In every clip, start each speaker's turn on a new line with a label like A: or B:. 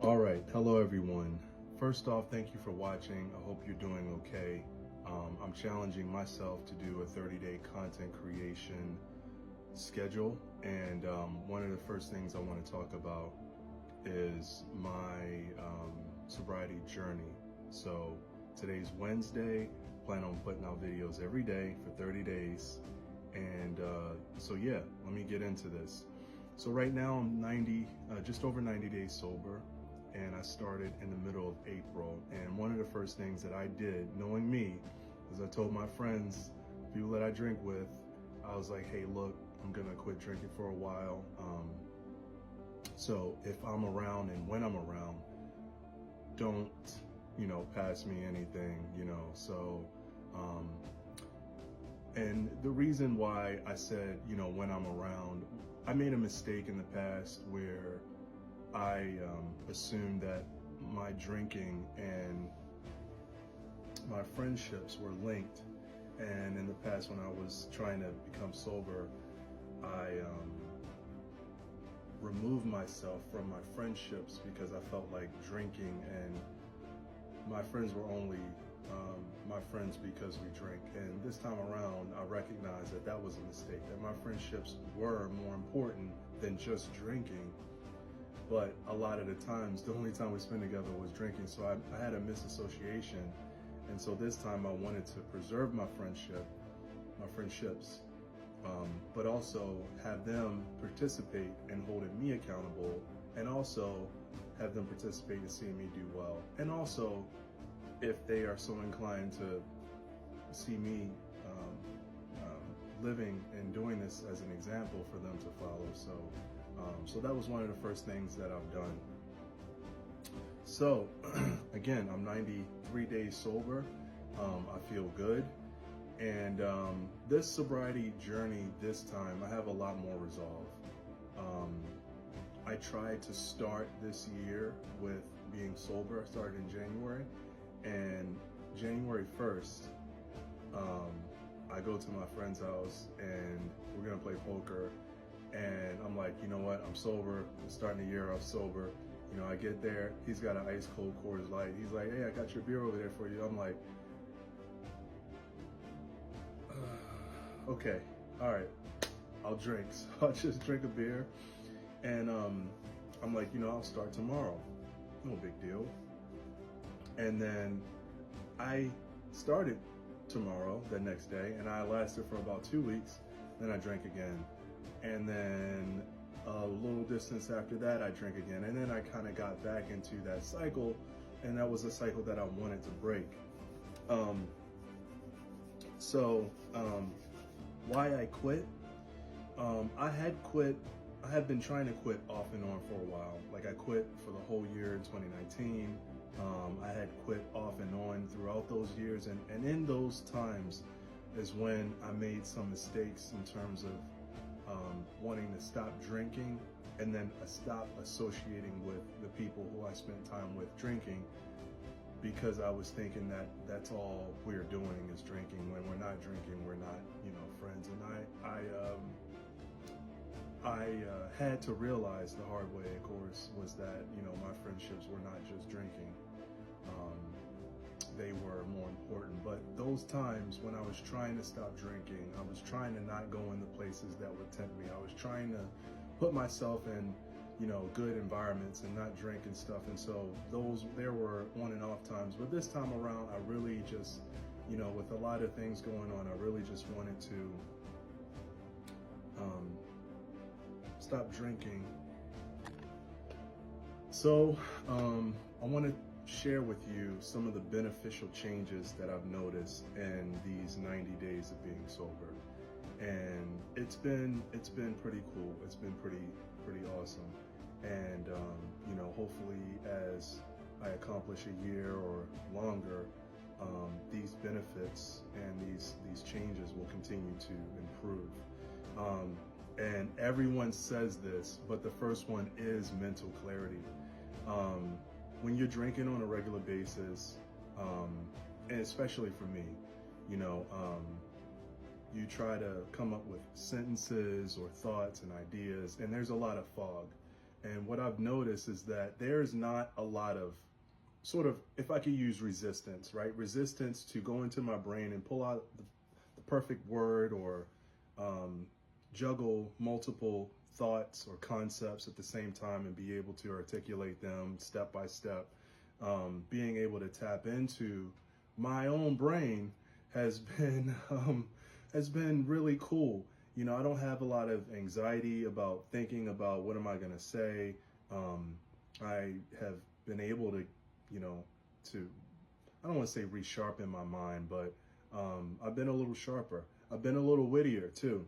A: All right, hello everyone. First off, thank you for watching. I hope you're doing okay. I'm challenging myself to do a 30-day content creation schedule, and one of the first things I want to talk about is my sobriety journey. So today's Wednesday, plan on putting out videos every day for 30 days. And so yeah, let me get into this. So right now I'm just over 90 days sober, and I started in the middle of April. And one of the first things that I did, knowing me, is I told my friends, people that I drink with, I was like, hey, look, I'm gonna quit drinking for a while. So if I'm around and when I'm around, don't, pass me anything, so, and the reason why I said, when I'm around, I made a mistake in the past where I assumed that my drinking and my friendships were linked. And in the past, when I was trying to become sober, I removed myself from my friendships because I felt like drinking and my friends were only my friends because we drink. And this time around, I recognized that that was a mistake, that my friendships were more important than just drinking. But a lot of the times, the only time we spent together was drinking. So I had a misassociation. And so this time I wanted to preserve my friendships, but also have them participate in holding me accountable, and also have them participate in seeing me do well. And also, if they are so inclined to see me living and doing this as an example for them to follow. So that was one of the first things that I've done. So again, I'm 93 days sober. I feel good. And this sobriety journey this time, I have a lot more resolve. I tried to start this year with being sober. I started in January, and January 1st, I go to my friend's house and we're gonna play poker. And I'm like, you know what? I'm sober. I'm starting the year off sober. I get there. He's got an ice cold Coors Light. He's like, hey, I got your beer over there for you. I'm like, okay, all right, I'll drink. So I'll just drink a beer. And I'm like, I'll start tomorrow. No big deal. And then I started tomorrow, the next day, and I lasted for about 2 weeks. Then I drank again. And then a little distance after that, I drank again. And then I kind of got back into that cycle, and that was a cycle that I wanted to break. Why I quit? I had been trying to quit off and on for a while. Like, I quit for the whole year in 2019. I had quit off and on throughout those years. And in those times is when I made some mistakes in terms of wanting to stop drinking, and then stop associating with the people who I spent time with drinking, because I was thinking that that's all we're doing is drinking. When we're not drinking, we're not, friends. And I had to realize the hard way, of course, was that, my friendships were not just drinking. They were more important. But those times when I was trying to stop drinking, I was trying to not go in the places that would tempt me. I was trying to put myself in, good environments and not drink and stuff. And so there were on and off times. But this time around, I really just, with a lot of things going on, I really just wanted to stop drinking. So I want to share with you some of the beneficial changes that I've noticed in these 90 days of being sober. And it's been pretty cool. It's been pretty awesome. And hopefully as I accomplish a year or longer, these benefits and these changes will continue to improve. And everyone says this, but the first one is mental clarity. When you're drinking on a regular basis, and especially for me, you try to come up with sentences or thoughts and ideas, and there's a lot of fog. And what I've noticed is that there's not a lot of sort of, if I could use resistance, right? Resistance to go into my brain and pull out the perfect word, or juggle multiple thoughts or concepts at the same time and be able to articulate them step by step. Being able to tap into my own brain has been really cool. You know, I don't have a lot of anxiety about thinking about what am I going to say. I have been able to, you know, I don't want to say resharpen my mind, but I've been a little sharper. I've been a little wittier too.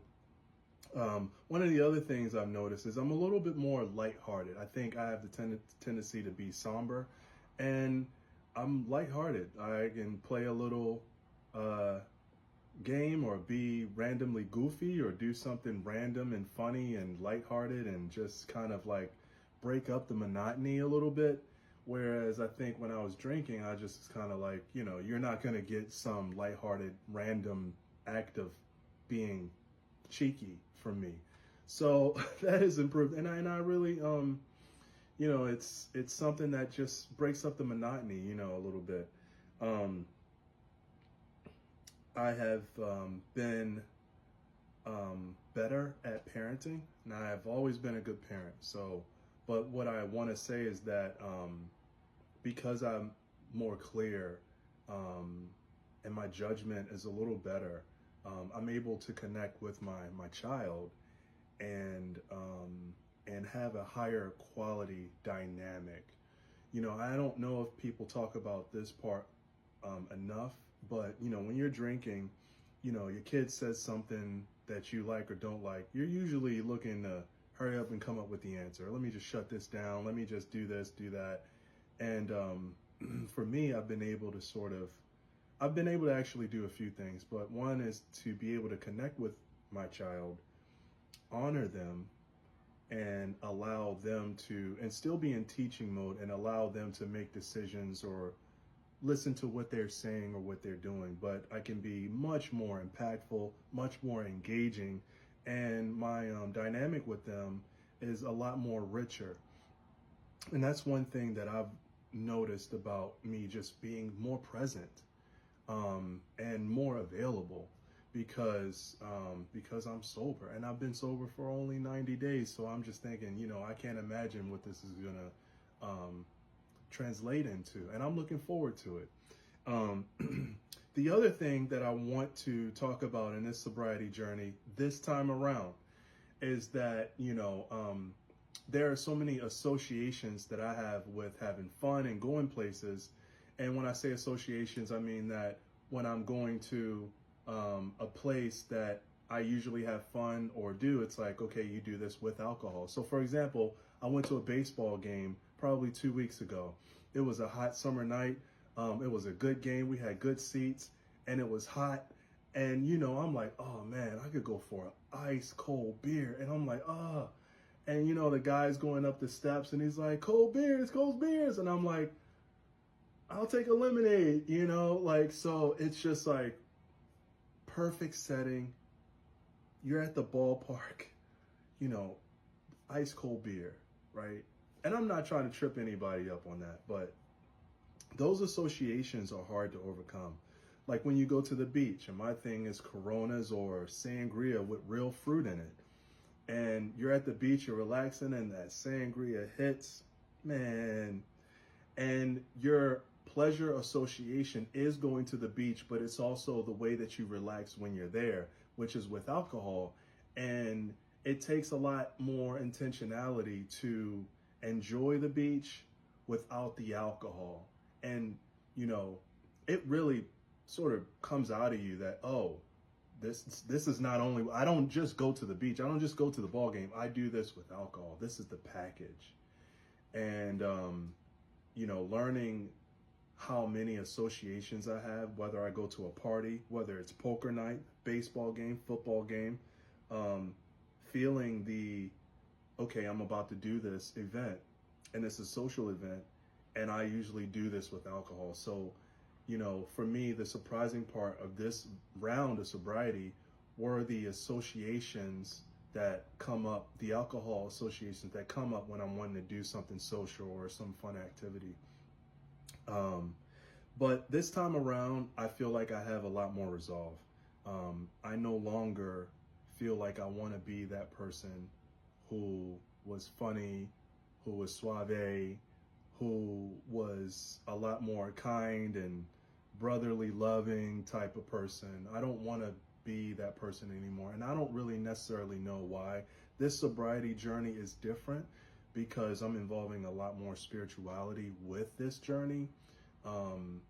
A: One of the other things I've noticed is I'm a little bit more lighthearted. I think I have the tendency to be somber, and I'm lighthearted. I can play a little game, or be randomly goofy, or do something random and funny and lighthearted, and just kind of like break up the monotony a little bit. Whereas I think when I was drinking, I just kind of like, you know, you're not going to get some lighthearted, random act of being cheeky from me. So that has improved. And I really, you know, it's something that just breaks up the monotony, you know, a little bit. I have been better at parenting, and I have always been a good parent. So, but what I want to say is that because I'm more clear and my judgment is a little better, I'm able to connect with my child and have a higher quality dynamic. You know, I don't know if people talk about this part enough, but you know, when you're drinking, you know, your kid says something that you like or don't like, you're usually looking to hurry up and come up with the answer. Let me just shut this down. Let me just do this, do that. And for me, I've been able to actually do a few things, but one is to be able to connect with my child, honor them, and allow them to, and still be in teaching mode, and allow them to make decisions or listen to what they're saying or what they're doing. But I can be much more impactful, much more engaging, and my dynamic with them is a lot more richer. And that's one thing that I've noticed about me, just being more present and more available, because I'm sober, and I've been sober for only 90 days. So I'm just thinking, you know, I can't imagine what this is gonna translate into, and I'm looking forward to it. The other thing that I want to talk about in this sobriety journey this time around is that, you know, there are so many associations that I have with having fun and going places. And when I say associations, I mean that when I'm going to a place that I usually have fun or do, it's like, okay, you do this with alcohol. So for example, I went to a baseball game probably 2 weeks ago. It was a hot summer night. It was a good game. We had good seats, and it was hot. And, you know, I'm like, oh man, I could go for an ice cold beer. And I'm like, oh. And, you know, the guy's going up the steps, and he's like, cold beers, cold beers. And I'm like, I'll take a lemonade, you know, like, so it's just like perfect setting. You're at the ballpark, you know, ice cold beer, right? And I'm not trying to trip anybody up on that, but those associations are hard to overcome. Like when you go to the beach, and my thing is Coronas or sangria with real fruit in it. And you're at the beach, you're relaxing, and that sangria hits, man. And your pleasure association is going to the beach, but it's also the way that you relax when you're there, which is with alcohol. And it takes a lot more intentionality to enjoy the beach without the alcohol. And, you know, it really sort of comes out of you that, oh, this is not only, I don't just go to the beach. I don't just go to the ball game. I do this with alcohol. This is the package. And, you know, learning how many associations I have, whether I go to a party, whether it's poker night, baseball game, football game, feeling the, okay, I'm about to do this event, and it's a social event, and I usually do this with alcohol. So, you know, for me, the surprising part of this round of sobriety were the associations that come up, the alcohol associations that come up when I'm wanting to do something social or some fun activity. But this time around, I feel like I have a lot more resolve. I no longer feel like I want to be that person who was funny, who was suave, who was a lot more kind and brotherly loving type of person. I don't want to be that person anymore. And I don't really necessarily know why. This sobriety journey is different because I'm involving a lot more spirituality with this journey. I'm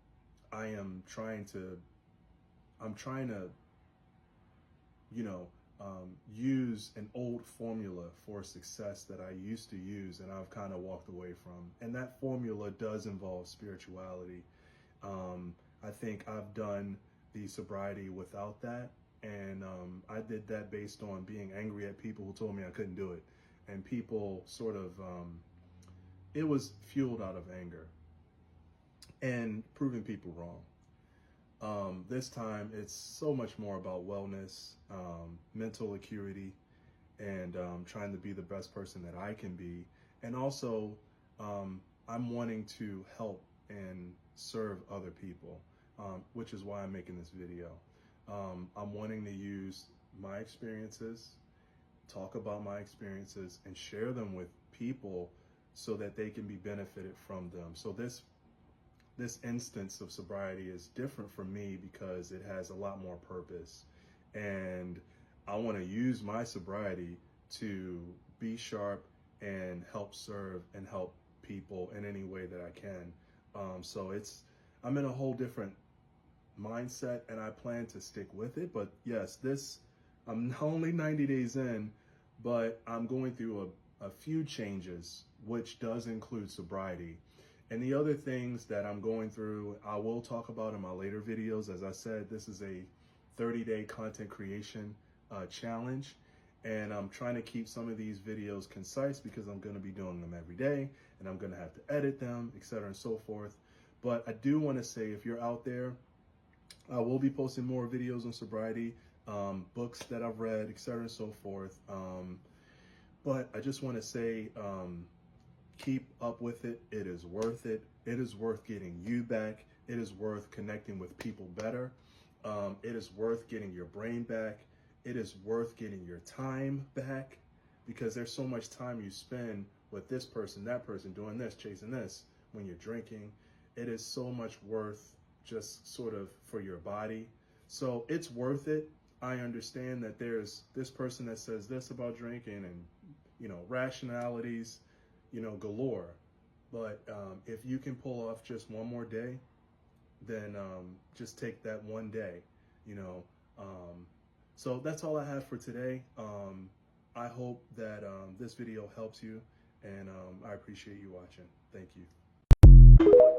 A: trying to, use an old formula for success that I used to use and I've kind of walked away from. And that formula does involve spirituality. I think I've done the sobriety without that. And I did that based on being angry at people who told me I couldn't do it. And people sort of, it was fueled out of anger and proving people wrong. This time it's so much more about wellness, mental acuity, and trying to be the best person that I can be. And also, I'm wanting to help and serve other people, which is why I'm making this video. I'm wanting to use my experiences, talk about my experiences, and share them with people so that they can be benefited from them. So this instance of sobriety is different for me because it has a lot more purpose. And I want to use my sobriety to be sharp and help serve and help people in any way that I can. So I'm in a whole different mindset and I plan to stick with it. But yes, I'm only 90 days in, but I'm going through a few changes, which does include sobriety. And the other things that I'm going through, I will talk about in my later videos. As I said, this is a 30-day content creation challenge. And I'm trying to keep some of these videos concise because I'm going to be doing them every day and I'm going to have to edit them, etc. and so forth. But I do want to say, if you're out there, I will be posting more videos on sobriety, books that I've read, etc. and so forth. But I just want to say, keep up with it. It is worth it. It is worth getting you back. It is worth connecting with people better. It is worth getting your brain back. It is worth getting your time back, because there's so much time you spend with this person, that person, doing this, chasing this, when you're drinking. It is so much worth just sort of for your body. So it's worth it. I understand that there's this person that says this about drinking and, rationalities, galore. But if you can pull off just one more day, then just take that one day, So that's all I have for today. I hope that this video helps you, and I appreciate you watching. Thank you.